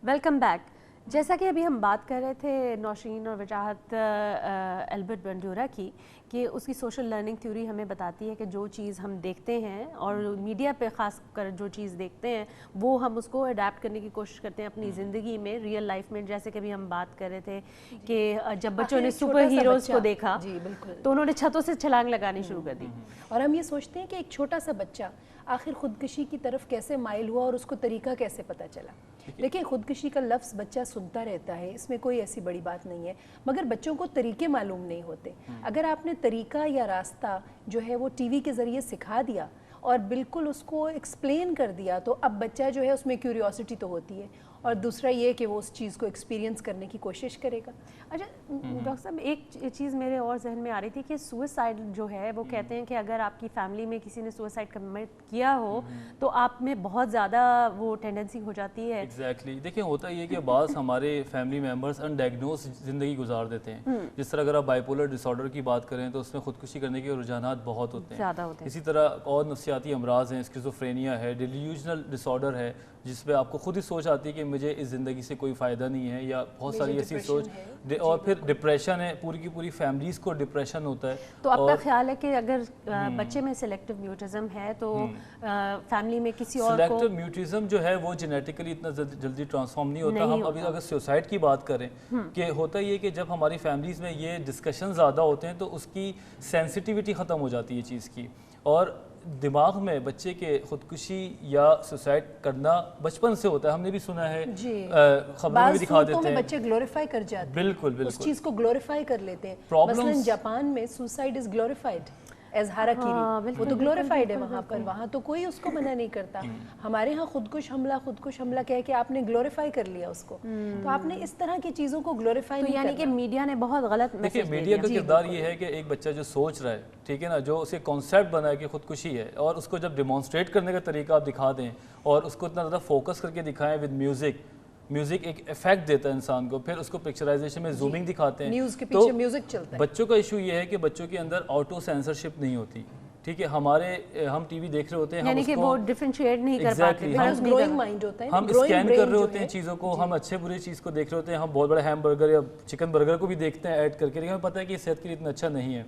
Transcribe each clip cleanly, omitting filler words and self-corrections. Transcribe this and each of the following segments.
Welcome back. جیسا کہ ابھی ہم بات کر رہے تھے نوشین اور وجاہت البرٹ بنڈورا کی کہ اس کی سوشل لرننگ تھیوری ہمیں بتاتی ہے کہ جو چیز ہم دیکھتے ہیں اور میڈیا پہ خاص کر جو چیز دیکھتے ہیں وہ ہم اس کو اڈیپٹ کرنے کی کوشش کرتے ہیں اپنی زندگی میں, ریئل لائف میں. جیسے کہ ابھی ہم بات کر رہے تھے کہ جب بچوں نے سپر ہیروز کو دیکھا تو انہوں نے چھتوں سے چھلانگ لگانی شروع کر دی, اور ہم یہ سوچتے ہیں کہ ایک چھوٹا سا بچہ آخر خودکشی کی طرف کیسے مائل ہوا اور اس کو طریقہ کیسے پتہ چلا. دیکھیں, خودکشی کا لفظ بچہ سنتا رہتا ہے, اس میں کوئی ایسی بڑی بات نہیں ہے, مگر بچوں کو طریقے معلوم نہیں ہوتے. اگر آپ نے طریقہ یا راستہ جو ہے وہ ٹی وی کے ذریعے سکھا دیا اور بالکل اس کو ایکسپلین کر دیا تو اب بچہ جو ہے اس میں کیوریوسٹی تو ہوتی ہے, اور دوسرا یہ کہ وہ اس چیز کو ایکسپیرینس کرنے کی کوشش کرے گا. اچھا ڈاکٹر صاحب, ایک چیز میرے اور ذہن میں آ رہی تھی کہ سوئسائڈ جو ہے وہ کہتے ہیں کہ اگر آپ کی فیملی میں کسی نے سوئسائڈ کمٹ کیا ہو تو آپ میں بہت زیادہ وہ ٹینڈنسی ہو جاتی ہے. ایگزیکٹلی. دیکھیں, ہوتا یہ کہ بعض ہمارے فیملی ممبرس انڈائگنوز زندگی گزار دیتے ہیں. جس طرح اگر آپ بائیپولر ڈس آرڈر کی بات کریں تو اس میں خودکشی کرنے کے رجحانات بہت ہوتے ہیں. اسی طرح اور نفسیاتی امراض ہیں, اسکیزوفرینیا ہے, ڈیلیوژنل ڈس آرڈر ہے, جس پہ آپ کو خود ہی سوچ آتی ہے کہ مجھے اس زندگی سے کوئی فائدہ نہیں ہے, یا بہت ساری ایسی سوچ, اور پھر ڈپریشن ہے, پوری کی پوری فیملیز کو ڈپریشن ہوتا ہے. تو آپ کا خیال ہے کہ اگر بچے میں سلیکٹیو میوٹزم ہے تو فیملی میں کسی اور کو سلیکٹیو میوٹزم جو ہے وہ جینیٹیکلی اتنا جلدی ٹرانسفارم نہیں ہوتا. ہم ابھی اگر سوسائڈ کی بات کریں کہ ہوتا یہ کہ جب ہماری فیملیز میں یہ ڈسکشن زیادہ ہوتے ہیں تو اس کی سینسٹیوٹی ختم ہو جاتی ہے چیز کی, اور دماغ میں بچے کے خودکشی یا سوسائڈ کرنا بچپن سے ہوتا ہے. ہم نے بھی سنا ہے, خبروں میں بھی دکھا دیتے ہیں, بچے گلوریفائی کر جاتے ہیں, بالکل اس چیز کو گلوریفائی کر لیتے ہیں. مثلا جاپان میں سوسائڈ از گلوریفائڈ ایز ہاراکیری, وہ تو گلوریفائڈ ہے وہاں پر, وہاں تو کوئی اس کو منع نہیں کرتا. ہمارے ہاں خودکش حملہ کہہ کے آپ نے گلوریفائی کر لیا اس کو, تو آپ نے اس طرح کی چیزوں کو گلوریفائی نہیں کرنا. یعنی کہ میڈیا نے بہت غلط میسج دیا. میڈیا کا کردار یہ ہے کہ ایک بچہ جو سوچ رہا ہے, ٹھیک ہے نا, جو اسے کانسیپٹ بنا ہے کہ خودکشی ہے, اور اس کو جب ڈیمانسٹریٹ کرنے کا طریقہ آپ دکھا دیں اور اس کو اتنا زیادہ فوکس کر کے دکھائیں ود میوزک ایک ایفیکٹ دیتا ہے انسان کو, پھر اس کو پکچرائزیشن میں زومنگ دکھاتے ہیں, نیوز کے پیچھے میوزک چلتا ہے. بچوں کا ایشو یہ ہے کہ بچوں کے اندر آٹو سینسرشپ نہیں ہوتی. ٹھیک ہے, ہم ٹی وی دیکھ رہے ہوتے ہیں, یعنی کہ وہ ڈیفرینشیٹ نہیں کر پاتے, ہم اسکین کر رہے ہوتے ہیں چیزوں کو, ہم اچھے برے چیز کو دیکھ رہے ہوتے ہیں, ہم بہت بڑے ہیم برگر یا چکن برگر کو بھی دیکھتے ہیں ایڈ کر کے, لیکن ہمیں پتہ ہے کہ یہ صحت کے لیے اتنا اچھا نہیں ہے.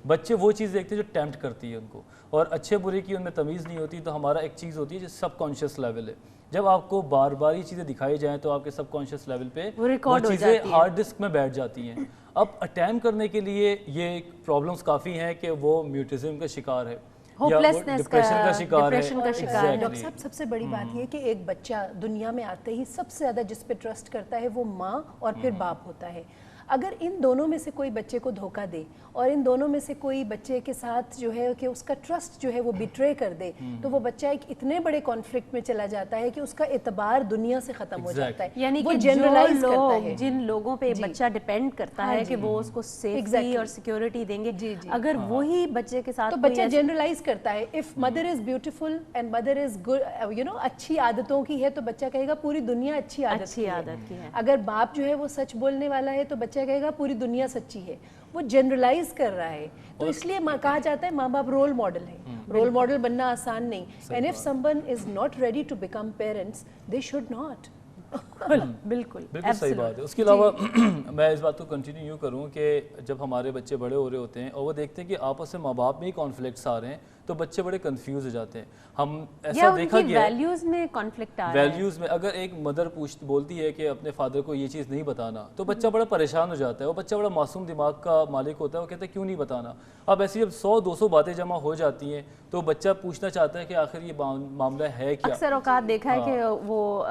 بچے وہ چیز دیکھتے ہیں جو ٹیمپٹ کرتی ہے ان کو, اور اچھے برے کی ان میں تمیز نہیں ہوتی. تو ہمارا ایک چیز ہوتی ہے جو سب کانشیس لیول ہے, جب آپ کو بار بار یہ چیزیں دکھائی جائیں تو آپ کے سب کانشیس لیول پہ وہ چیزیں ہارڈ ڈسک میں بیٹھ جاتی ہیں. اب اٹیمپ کرنے کے لیے یہ پرابلمس کافی ہیں کہ وہ میوٹزم کا شکار ہے, ڈپریشن کا شکار ہے. ڈاکٹر صاحب, سب سے بڑی بات یہ کہ ایک بچہ دنیا میں آتے ہی سب سے زیادہ جس پہ ٹرسٹ کرتا ہے وہ ماں اور پھر باپ ہوتا ہے. اگر ان دونوں میں سے کوئی بچے کو دھوکہ دے اور ان دونوں میں سے کوئی بچے کے ساتھ جو ہے کہ اس کا ٹرسٹ جو ہے وہ بیٹرے کر دے تو وہ بچہ ایک اتنے بڑے کانفلکٹ میں چلا جاتا ہے کہ اس کا اعتبار دنیا سے ختم ہو جاتا ہے. یعنی کہ جنرلائز کرتا ہے, جن لوگوں پہ بچہ ڈیپینڈ کرتا ہے کہ وہ اس کو سیفٹی اور سیکیورٹی دیں گے, اگر وہی بچے کے ساتھ تو بچہ جنرلائز کرتا ہے. If mother is beautiful and mother is good, اچھی عادتوں کی ہے تو بچہ کہے گا پوری دنیا اچھی عادت کی ہے. اگر باپ جو ہے وہ سچ بولنے والا ہے تو بچہ کہے گا پوری دنیا سچی ہے. وہ جنرلائز کر رہا ہے. تو اس لیے کہا جاتا ہے ماں باپ رول ماڈل ہے. رول ماڈل بننا آسان نہیں. And if someone is not ready to become parents, they should not. بالکل صحیح بات ہے. اس کے علاوہ میں اس بات کو کنٹینیو یوں کروں کہ جب ہمارے بچے بڑے ہو رہے ہوتے ہیں اور وہ دیکھتے ہیں کہ آپس میں ماں باپ میں ہی کانفلکٹس آ رہے ہیں تو بچے بڑے کنفیوز ہو جاتے ہیں. ہم ایسا دیکھا گیا ویلیوز میں کانفلکٹ آ رہا ہے. ویلیوز میں اگر ایک مدر بولتی ہے کہ اپنے فادر کو یہ چیز نہیں بتانا تو بچہ بڑا پریشان ہو جاتا ہے. وہ بچہ بڑا معصوم دماغ کا مالک ہوتا ہے, وہ کہتا ہے کیوں نہیں بتانا. اب ایسی جب 100-200 باتیں جمع ہو جاتی ہیں تو بچہ پوچھنا چاہتا ہے کہ آخر یہ معاملہ ہے کیا. اکثر اوقات دیکھا ہے کہ وہ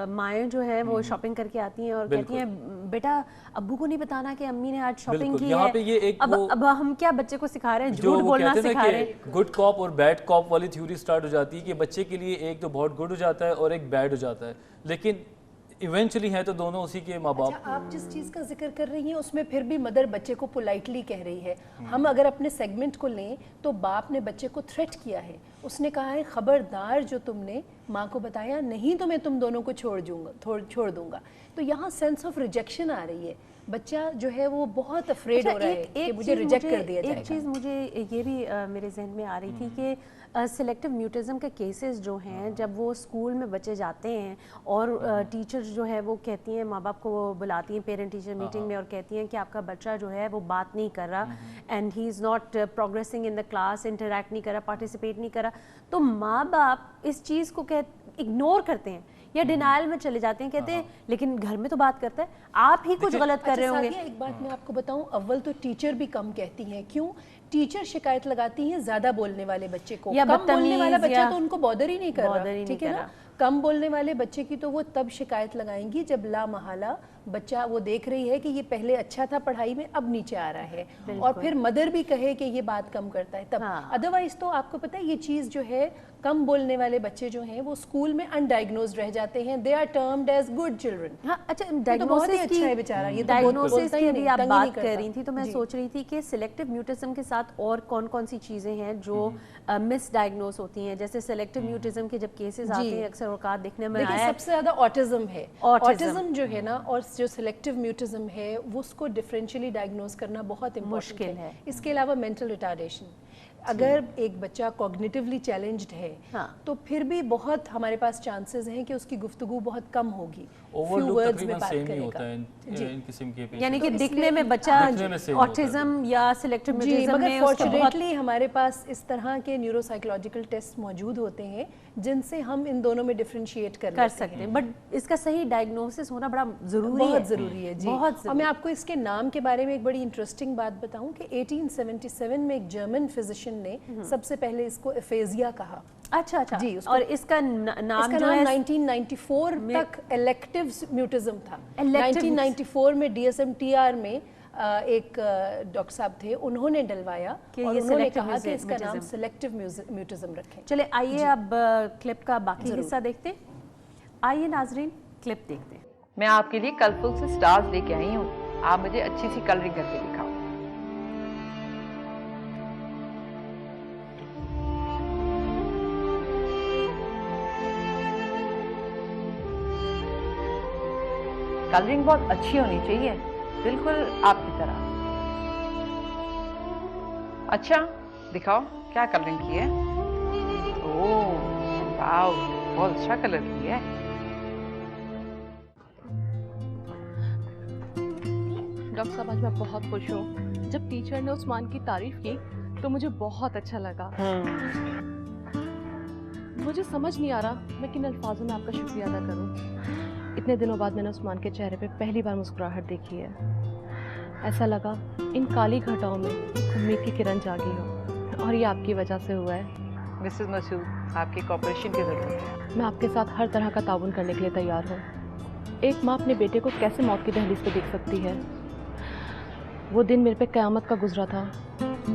مائیں جو ہیں وہ شاپنگ کر کے آتی ہیں اور کہتی ہیں بیٹا ابو کو نہیں بتانا کہ امی نے آج شاپنگ کی ہے. اب ہم کیا بچے کو سکھا رہے ہیں, جھوٹ بولنا سکھا رہے ہیں. گڈ کاپ اور بیڈ کاپ والی تھیوری سٹارٹ ہو جاتی ہے کہ بچے کے لیے ایک تو بہت گڈ ہو جاتا ہے اور ایک بیڈ ہو جاتا ہے, لیکن ایونچولی ہیں تو دونوں اسی کے ماں باپ. آپ جس چیز کا ذکر کر رہی ہیں اس میں پھر بھی مدر بچے کو پولائٹلی کہہ رہی ہے. ہم اگر اپنے سیگمنٹ کو لیں تو باپ نے بچے کو تھریٹ کیا ہے. اس نے کہا ہے خبردار جو تم نے ماں کو بتایا نہیں تو میں تم دونوں کو چھوڑ دوں گا. تو یہاں سینس آف ریجیکشن آ رہی ہے. بچہ جو ہے وہ بہت افریڈ ہو رہا ہے کہ مجھے ریجیکٹ کر دیا جائے گا. ایک چیز مجھے یہ بھی میرے ذہن میں آ رہی تھی کہ سلیکٹیو میوٹزم کے کیسز جو ہیں جب وہ اسکول میں بچے جاتے ہیں اور ٹیچر جو ہے وہ کہتی ہیں, ماں باپ کو وہ بلاتی ہیں پیرنٹ ٹیچر میٹنگ میں اور کہتی ہیں کہ آپ کا بچہ جو ہے وہ بات نہیں کر رہا and he is not progressing in the class, interact نہیں کر رہا, پارٹیسپیٹ نہیں کر رہا, تو ماں باپ اس چیز کو اگنور کرتے ہیں یا ڈینائل میں چلے جاتے ہیں, کہتے ہیں لیکن گھر میں تو بات کرتا ہے, آپ ہی کچھ غلط کر رہے ہوں گے. ایک بات میں آپ کو بتاؤں, اول تو ٹیچر بھی کم کہتی ہیں. کیوں؟ ٹیچر شکایت لگاتی ہیں زیادہ بولنے والے بچے کو, کم بولنے والا بچہ تو ان کو بادر ہی نہیں کر رہا, ٹھیک ہے نا. کم بولنے والے بچے کی تو وہ تب شکایت لگائیں گی جب لا محالہ بچہ وہ دیکھ رہی ہے کہ یہ پہلے اچھا تھا پڑھائی میں اب نیچے آ رہا ہے, اور پھر مدر بھی کہے کہ یہ بات کم کرتا ہے تب. ادروائز تو آپ کو پتہ ہے یہ چیز جو ہے, کم بولنے والے بچے جو ہیں وہ اسکول میں انڈائگنوزڈ رہ جاتے ہیں, they are termed as good children. ہاں اچھا, ڈائگنوسس کی بیچارہ, یہ ڈائگنوسس کی بھی آپ بات کر رہی تھی تو میں سوچ رہی تھی کہ سلیکٹیو میوٹزم کے ساتھ اور کون کون سی چیزیں ہیں جو مس ڈائگنوز ہوتی ہیں. جیسے سلیکٹیو میوٹزم کے جب کیسز آتے ہیں اکثر اوقات دیکھنے میں آیا ہے سب سے زیادہ آٹزم ہے. آٹزم جو ہے نا, اور جو سلیکٹیو میوٹزم ہے وہ اس کو ڈفرینشیلی ڈائگنوز کرنا بہت مشکل ہے. اس کے علاوہ مینٹل ریٹارڈیشن, اگر ایک بچہ کوگنیٹیولی چیلنجڈ ہے تو پھر بھی بہت ہمارے پاس چانسز ہیں کہ اس کی گفتگو بہت کم ہوگی, فیو ورڈز میں بات کرے گا. یعنی کہ دکھنے میں بچہ آٹزم یا سلیکٹیو میوٹزم میں, مگر فارچونیٹلی ہمارے پاس اس طرح کے نیورو سائیکولوجیکل ٹیسٹ موجود ہوتے ہیں جن سے ہم ان دونوں میں ڈفرینشیٹ کر سکتے ہیں. بٹ اس کا صحیح ڈائگنوسس ہونا بڑا ضروری ہے, بہت ضروری ہے جی. اور میں آپ کو اس کے نام کے بارے میں ایک بڑی انٹرسٹنگ بات بتاؤں کہ 1877 میں ایک جرمن فزیشین نے سب سے پہلے اس کو ایفیزیا کہا. اچھا اچھا جی, اور اس کا نام جو ہے 1994 تک الیکٹیو میوٹزم تھا. 1994 میں DSM-TR میں ایک ڈاکٹر صاحب تھے, انہوں نے ڈلوایا اور انہوں نے کہا کہ اس کا نام سلیکٹیو میوٹزم رکھیں. چلے آئیے اب کلپ کا باقی حصہ دیکھتے ہیں. آئیے ناظرین کلپ دیکھتے ہیں. میں آپ کے لیے کلرفل سے سٹارز لے کے آئی ہوں, آپ مجھے اچھی سی کلرنگ کر کے دکھاؤ. کلرنگ بہت اچھی ہونی چاہیے, بالکل آپ کی طرح. اچھا دکھاؤ کیا کلرنگ کی ہے. اوہ واو, بہت اچھا کلر کی ہے. ڈاکٹر صاحب آج میں بہت خوش ہوں. جب ٹیچر نے عثمان کی تعریف کی تو مجھے بہت اچھا لگا. مجھے سمجھ نہیں آ رہا میں کن الفاظوں میں آپ کا شکریہ ادا کروں. اتنے دنوں بعد میں نے عثمان کے چہرے پہ پہلی بار مسکراہٹ دیکھی ہے. ایسا لگا ان کالی گھٹاؤں میں امید کی کرن جاگی ہو, اور یہ آپ کی وجہ سے ہوا ہے. مسز مسعود, آپ کی کوآپریشن کی ضرورت ہے. میں آپ کے ساتھ ہر طرح کا تعاون کرنے کے لیے تیار ہوں. ایک ماں اپنے بیٹے کو کیسے موت کی دہلیز پہ دیکھ سکتی ہے. وہ دن میرے پہ قیامت کا گزرا تھا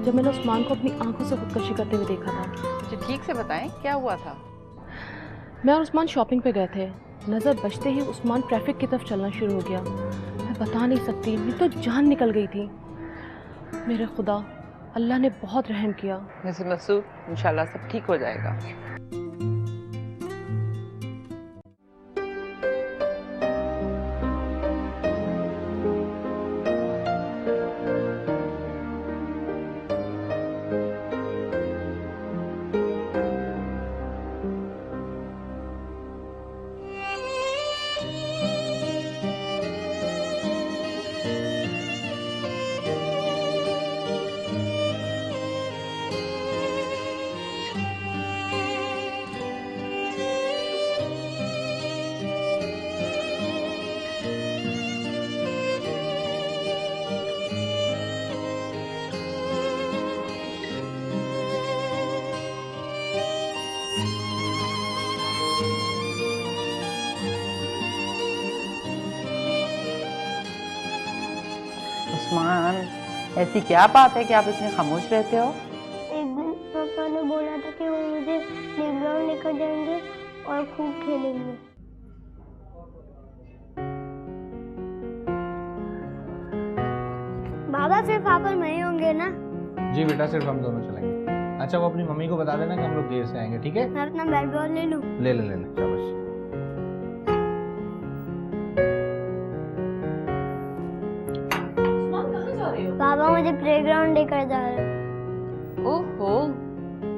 جب میں نے عثمان کو اپنی آنکھوں سے خودکشی کرتے ہوئے دیکھا تھا. جی ٹھیک سے بتائیں کیا ہوا تھا. میں اور عثمان شاپنگ پہ گئے تھے. نظر بچتے ہی عثمان ٹریفک کی طرف چلنا شروع ہو گیا. میں بتا نہیں سکتی, میری تو جان نکل گئی تھی. میرے خدا, اللہ نے بہت رحم کیا. مسز مسعود, انشاءاللہ سب ٹھیک ہو جائے گا. عثمان, ایسی کیا بات ہے کہ آپ اتنے خاموش رہتے ہو. ایک دن پاپا نے بولا تھا کہ وہ مجھے پلے گراؤنڈ لے کر جائیں گے اور خوب کھیلیں گے. بابا صرف آپ اور میں ہی ہوں گے نا. جی بیٹا, صرف ہم دونوں چلیں گے. اچھا وہ اپنی ممی کو بتا دینا کہ ہم لوگ دیر سے آئیں گے, ٹھیک ہے. میں اپنا بیٹ بال لے لوں. لے لے شاباش. بابا مجھے پلے گراؤنڈ لے کر جا رہے ہیں. اوہو,